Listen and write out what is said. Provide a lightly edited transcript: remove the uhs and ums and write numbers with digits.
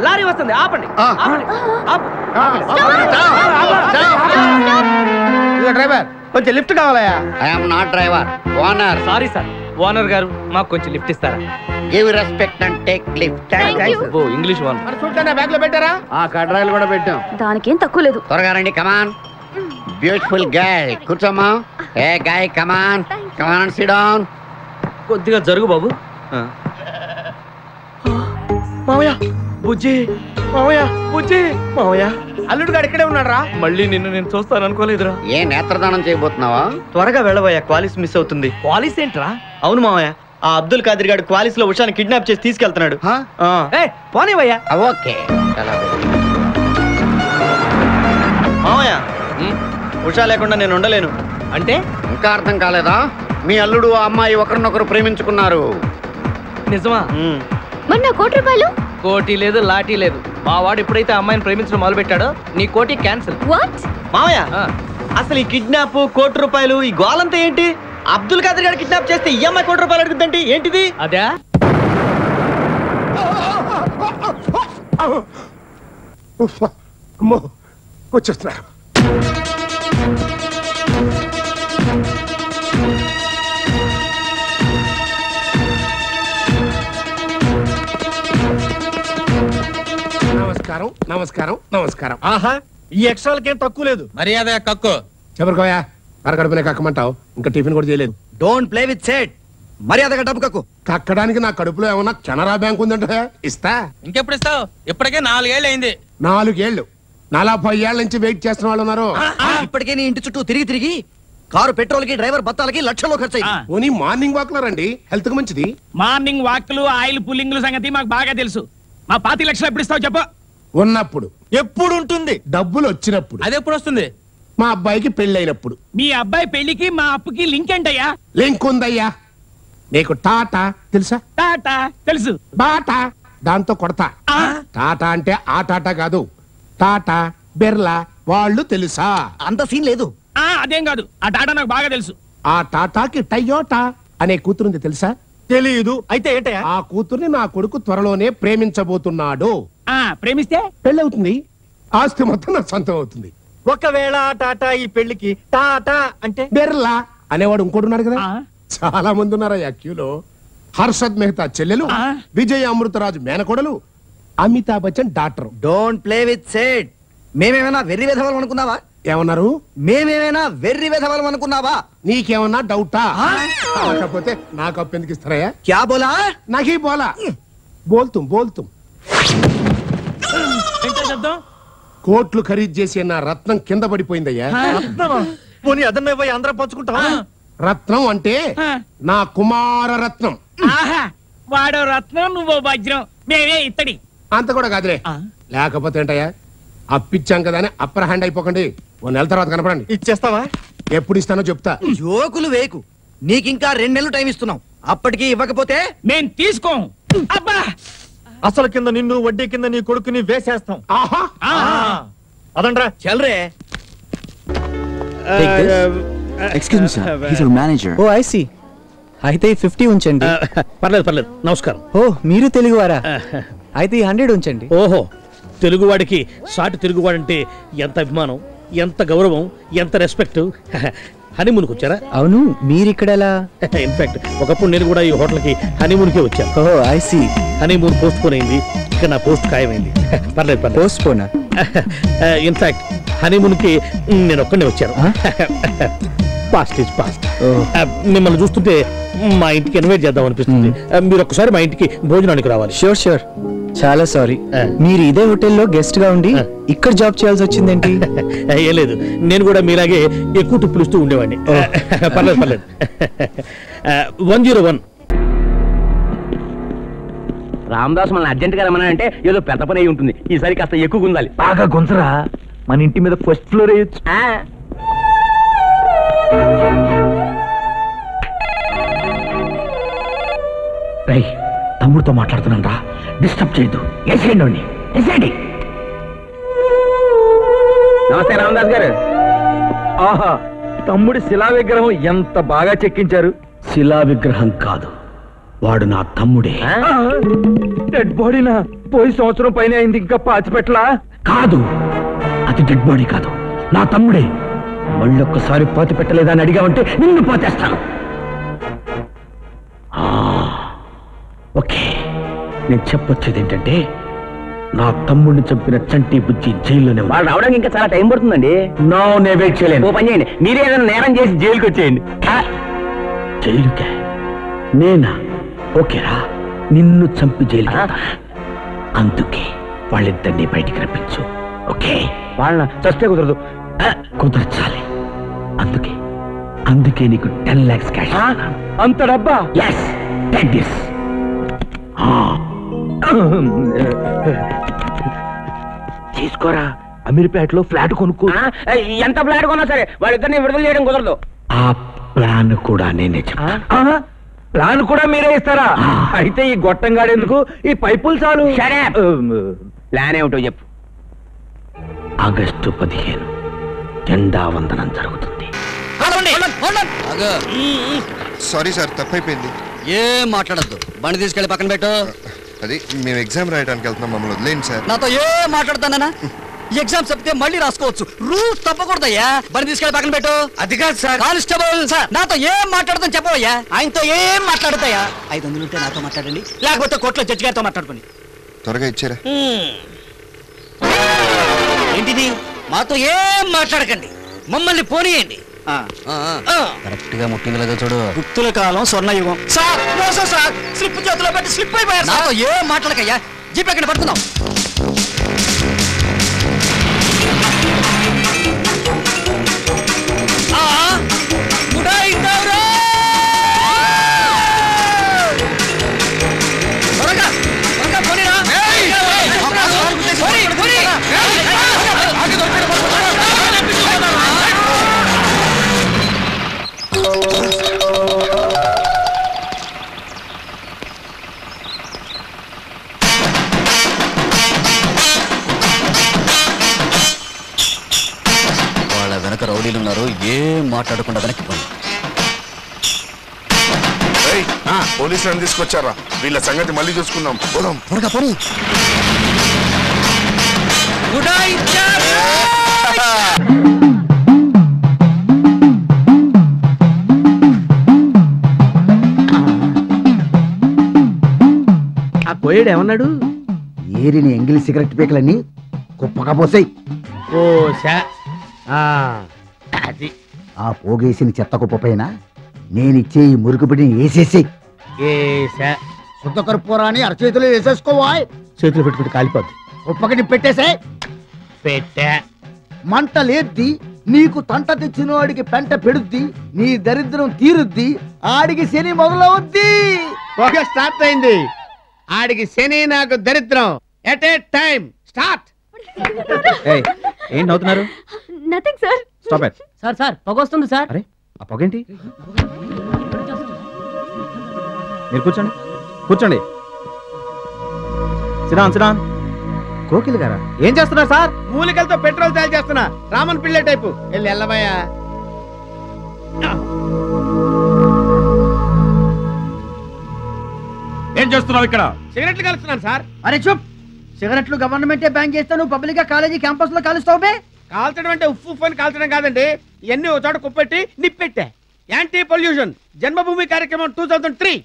Lorry వస్తుంది, ఆపండి. Driver కొంచెం లిఫ్ట్ కావాలయా? I'm not driver, owner. Sorry sir, owner గారు మాకు కొంచెం లిఫ్ట్ ఇస్తారా? Give respect and take lift. Oh English owner. మన చూడటానికి బ్యాగ్ లో పెట్టారా? కడ్రాయిలు కూడా పెట్టాం. దానికేం తక్కువ లేదు. త్వరగా రండి, కమాన్. బ్యూటిఫుల్ గర్ల్, కూర్చోమ్మా. ఏ గాయ్, కమాన్ కమాన్, సిట్ డౌన్. కొద్దిగా జరుగు బాబు. మావయ్య బుజ్జి, మావయ్య బుజ్జి, మావయ్య అల్లుడు గారు ఇక్కడే ఉన్నాడు రా. మళ్ళీ నిన్ను నేను చూస్తాను అనుకోలేదురా. ఏ నేత్రదానం చేయబోతున్నావా? త్వరగా వెళ్ళబోయా, క్వాలిస్ మిస్ అవుతుంది. పాలిస్ ఏంట్రా? అవును మావయ్య, ఆ అబ్దుల్ ఖాదర్ గారు క్వాలిస్ లో ఉషాని కిడ్నాప్ చేసి తీసుకెళ్తున్నాడు. పోనీవయ్యా. ఓకే, మావయ్య ఉషా లేకుండా నేను ఉండలేను. అంటే ఇంకా అర్థం కాలేదా? మీ అల్లుడు ఆ అమ్మాయి ఒకరినొకరు ప్రేమించుకున్నారు. నిజమా? మరి నా ₹1,00,000? కోటి లేదు, లాఠీ లేదు. మా వాడు ఎప్పుడైతే అమ్మాయిని ప్రేమించడం మొదలు పెట్టాడో నీ కోటి క్యాన్సిల్. వాట్? మావయ్య అసలు ఈ కిడ్నాప్, ₹1,00,000 ఈ గోలంతా ఏంటి? అబ్దుల్ ఖాదర్ గారు కిడ్నాప్ చేస్తే ఈ అమ్మాయి ₹1,00,000 అడుగుతుందంటే ఏంటిది? అదే వచ్చేస్తున్నారు. నమస్కారం నమస్కారం నమస్కారం. ఆహా, ఈ ఎక్స్ట్రాలకేం తక్కువ లేదు. మర్యాద కక్కు. చెబరుకోయా, అరగడుపునే కక్కమంటావు, ఇంకా టిఫిన్ కూడా చేయలేదు. Don't play with set. మర్యాదగా డబ్బు కక్కు. కక్కడానికి నా కడుపులో ఏమన్నా కెనరా బ్యాంక్ ఉందంటే ఇస్తా. ఇంకెప్పుడు ఇస్తావు? ఇప్పటికే 4 ఏళ్ళు అయింది. 4 ఏళ్ళు, 40 ఏళ్ల నుంచి వెయిట్ చేస్తున్న వాళ్ళు ఉన్నారు. ఇప్పటికే నీ ఇంటి చుట్టూ తిరిగి తిరిగి కారు పెట్రోల్ కి, డ్రైవర్ బత్తాలకి లక్షల్లో ఖర్చు అయింది. పోనీ మార్నింగ్ వాక్ లో రండి, హెల్త్ కు మంచిది. మార్నింగ్ వాక్లు, ఆయిల్ పుల్లింగ్లు సంగతి మాకు బాగా తెలుసు. మా 25 లక్షలు ఎప్పుడు ఇస్తావు చెప్పు? ఉన్నప్పుడు. ఎప్పుడు ఉంటుంది? డబ్బులు వచ్చినప్పుడు. అది ఎప్పుడు వస్తుంది? మా అబ్బాయికి పెళ్ళైనప్పుడు. మీ అబ్బాయి పెళ్లికి మా అప్పుకి లింక్ ఏంటయ్యా? లింక్ ఉందయ్యా. నీకు టాటా తెలుసా? టాటా తెలుసు. బాటా దాంతో కొడతా. టాటా అంటే ఆ టాటా కాదు, టాటా బిర్లా వాళ్ళు తెలుసా? అంత సీన్ లేదు. అదేం కాదు, ఆ టాటా నాకు బాగా తెలుసు. ఆ టాటాకి టయోటా అనే కూతురుంది తెలుసా? తెలియదు. అయితే ఏంటయ్యా? ఆ కూతుర్ని నా కొడుకు త్వరలోనే ప్రేమించబోతున్నాడు. ప్రేమిస్తే పెళ్ళవుతుంది, ఆస్తి మొత్తం నా సొంతం అవుతుంది. ఒకవేళ టాటా ఈ పెళ్లికి టాటా అంటే బిర్లా అనేవాడు ఇంకోటి ఉన్నాడు కదా. చాలా మంది ఉన్నారు ఆ క్యూలో. హర్షద్ మెహతా చెల్లెలు, విజయ్ అమృతరాజు మేనకోడలు, Amitabh Bachchan doctor. Don't play with set. మేమేమైనా వెర్రి వెధవలం అనుకున్నావా? ఏమన్నారు? మేమేమైనా వెర్రి వెధవలం అనుకున్నావా? నీకేమన్నా డౌటా? కాకపోతే నాకు అప్పు ఎందుకు ఇస్తారయ్యా? క్యా బోలా? నాకీ బోలా. బోల్తుం బోల్తుం. కోట్లు ఖరీదు చేసే నా రత్నం కింద పడిపోయిందయ్యా. పోనీ అదన్న పోయి అందరం పంచుకుంటావా? రత్నం అంటే నా కుమార రత్నం. వాడో రత్నం, నువ్వో వజ్రం, మేమే ఇత్తడి. అంత కూడా కాదులే. లేకపోతే ఏంటయ్యా, అప్పిచ్చాం కదా అని అప్పర్ హ్యాండ్ అయిపోకండి. 1 నెల తర్వాత కనపడండి. ఇచ్చేస్తావా? ఎప్పుడు ఇస్తానో చెప్తా. జోకులు వేకు. నీకింకా 2 నెలలు టైం ఇస్తున్నాం. అప్పటికి ఇవ్వకపోతే మేం తీసుకోం. అబ్బా, అసలు కింద నిన్ను, వడ్డీ కింద నీ కొడుకుని వేసేస్తాం. ఆహా, అదండ్రా చల్రే. Excuse me sir, he is our manager. Oh I see. అయితే 50 ఉంచండి. పర్లేదు పర్లేదు, నమస్కారం. ఓ మీరు తెలుగువారా? అయితే 100 ఉంచండి. ఓహో, తెలుగువాడికి సాటి తెలుగువాడంటే ఎంత అభిమానం, ఎంత గౌరవం, ఎంత రెస్పెక్ట్. హనీమూన్కి వచ్చారా? అవును, మీరు ఇక్కడ ఎలా? ఇన్ఫాక్ట్ ఒకప్పుడు నేను కూడా ఈ హోటల్కి హనీమూన్కే వచ్చాను. Oh I see. Honeymoon postpone అయింది, ఇక నా పోస్ట్ ఖాయమైంది. పర్లేదు పర్లేదు. పోస్ట్ పోనా? ఇన్ఫాక్ట్ హనీమూన్కి నేను ఒక్కనే వచ్చాను. Past is past. మిమ్మల్ని చూస్తుంటే మా ఇంటికి ఇన్వైట్ చేద్దాం అనిపిస్తుంది. మీరు ఒక్కసారి మా ఇంటికి భోజనానికి రావాలి. Sure sure. చాలా సారీ, మీరు ఇదే హోటల్లో గెస్ట్ గా ఉండి ఇక్కడ జాబ్ చేయాల్సి వచ్చిందేంటి? ఏ లేదు, నేను కూడా మీలాగే ఎక్కువ టిప్పులు ఇస్తూ ఉండేవాడిని. పర్లేదు పర్లేదు. 101. రామదాస్ మన అర్జెంట్ గా రమ్మనంటే ఏదో పెద్ద పని అయి ఉంటుంది. ఈసారి కాస్త ఎక్కువ గుందాలి. బాగా గుంజరా, మన ఇంటి మీద ఫస్ట్ ఫ్లోర్ వేయచ్చు. తమ్ముడితో మాట్లాడుతున్నాను రా, డిస్టర్బ్ చేయొద్దు. వేసేయండి. నమస్తే రామదాస్ గారు. ఆహా, తమ్ముడి శిలా విగ్రహం ఎంత బాగా చెక్కించారు. శిలా విగ్రహం కాదు, వాడు నా తమ్ముడే. డెడ్ బాడీనా? పోయి సంవత్సరం పైన అయింది, ఇంకా పాతిపెట్టలా? కాదు, అది డెడ్ బాడీ కాదు, నా తమ్ముడే. మళ్ళొక్కసారి పాతి పెట్టలేదని అడిగావంటే నిన్ను పాతేస్తాను. ఓకే, నేను చెప్పొచ్చేది ఏంటంటే నా తమ్ముడిని చంపిన చంటి బుజ్జి జైల్లోనే వాళ్ళు రావడానికి ఇంకా చాలా టైం పడుతుందండి. నేను వెయిట్ చేయలేను. ఓ పని చేయండి, మీరే ఏదైనా నేరం చేసి జైలుకి వచ్చేయండి. జైలుకే? నేనా? ఓకేరా, నిన్ను చంపి జైలు. అందుకే వాళ్ళిద్దరినీ బయటికి రప్పించు. ఓకే? వాళ్ళ చస్తే కుదరదు. కుదర్చాలి. అందుకే నీకు 10 lakhs క్యాష్. అంత డబ్బా? Yes, take this. తీసుకోరా, అమీర్పేటలో ఫ్లాట్ కొనుక్కో. ఎంత ఫ్లాట్ కొన్నా సరే వాళ్ళిద్దరిని విడుదల చేయడం కుదరదు. ఆ ప్లాన్ కూడా నేనే చెప్తాను. ప్లాన్ కూడా మీరే ఇస్తారా? అయితే ఈ గొట్టంగాడు ఎందుకు, ఈ పైపులు చాలు. ప్లాన్ ఏమిటో చెప్పు. ఆగస్టు 15 జెండా వందనం జరుగుతుంది. సారీ సార్, తప్పైపోయింది. ఏం మాట్లాడద్దు, బండి తీసుకెళ్లి పక్కన పెట్టు. అది మేము ఎగ్జామ్ రాయడానికి వెళ్తున్నాం, మమ్మల్ని వదిలేండి సార్. నాతో ఏం మాట్లాడతానా? ఎగ్జామ్ చెప్తే మళ్ళీ రాసుకోవచ్చు, రూల్స్ తప్పకూడదయ్యా. బండి తీసుకెళ్లి పక్కన పెట్టు. అది కాదు సార్. కానిస్టేబుల్ సార్, నాతో ఏం మాట్లాడతాను చెప్పవయ్యా. ఆయనతో ఏం మాట్లాడతాయా? 500 ఉంటే నాతో మాట్లాడండి, లేకపోతే కోర్టులో జడ్జి గారితో మాట్లాడుకోండి. త్వరగా ఇచ్చారా? ఏంటిది? మాతో ఏం మాట్లాడకండి, మమ్మల్ని పోనీయండి. కరెక్ట్ గా ముట్టిందిలాగా చూడు. గుప్తుల కాలం స్వర్ణయుగం. సార్ మోసం సార్, స్లిప్ చేతిలో పెట్టి స్లిప్ అయిపోయారు. నాతో ఏం మాట్లాడకయ్యా, జీప్ ఎక్కడ పడుతున్నాం. వాళ్ళ వెనక రౌడీలు ఉన్నారు, ఏం మాట్లాడకుండా వెనక్కి పోయి. పోలీసులను తీసుకొచ్చారా? వీళ్ళ సంగతి మళ్ళీ చూసుకుందాం. పోదాం త్వరగా పోనీ. ఆ కోయడు ఏమన్నాడు? ఏరిని ఎంగిలి సిగరెట్ పీకలన్నీ కుప్పగా పోసాయి. అది ఆ పోగేసిన చెత్త కుప్ప పైన నేనిచ్చే ఈ మురుకు బిడ్డని వేసేసి శుద్ధ కర్పూరాన్ని అరచేతిలో వేసేసుకోవా. చేతులు పెట్టుకుంటే కాలిపోద్ది. కుప్పకి పెట్టేసే. పెట్టా. మంట లేద్ది, నీకు తంట తెచ్చిన వాడికి పెంట పెడుద్ది, నీ దరిద్రం తీరుద్ది, ఆడికి శని మొదలవుద్ది. పొగ స్టార్ట్ అయింది. ఆడికి శని, నాకు దరిద్రం. At a time start. ఏంటి అవుతున్నారు? Nothing sir. Stop it. Sir sir పొగ వస్తుంది సార్. అరే ఆ పొగేంటి? మీరు కూర్చోండి, కూర్చోండి. సిరాన్ కోకిల్ గారా ఏం చేస్తున్నా సార్? మూలికలతో పెట్రోల్ తయారు చేస్తున్నా. రామన్ పిల్లే టైపు. వెళ్ళి ఎల్లబయ్యా. ఏం చేస్తున్నావు ఇక్కడ? సిగరెట్లు కలుస్తున్నాను సార్. అరే చూప్, సిగరెట్లు గవర్నమెంటే బ్యాన్ చేస్తే నువ్వు పబ్లిక్ గా కాలేజీ క్యాంపస్ లో కాలుస్తావు. కాల్చడం అంటే ఉప్పు అని కాల్చడం కాదండి. ఇవన్నీ ఒక చోట కుప్పెట్టి నిప్పెట్టా. యాంటీ పొల్యూషన్ జన్మభూమి కార్యక్రమం 2003.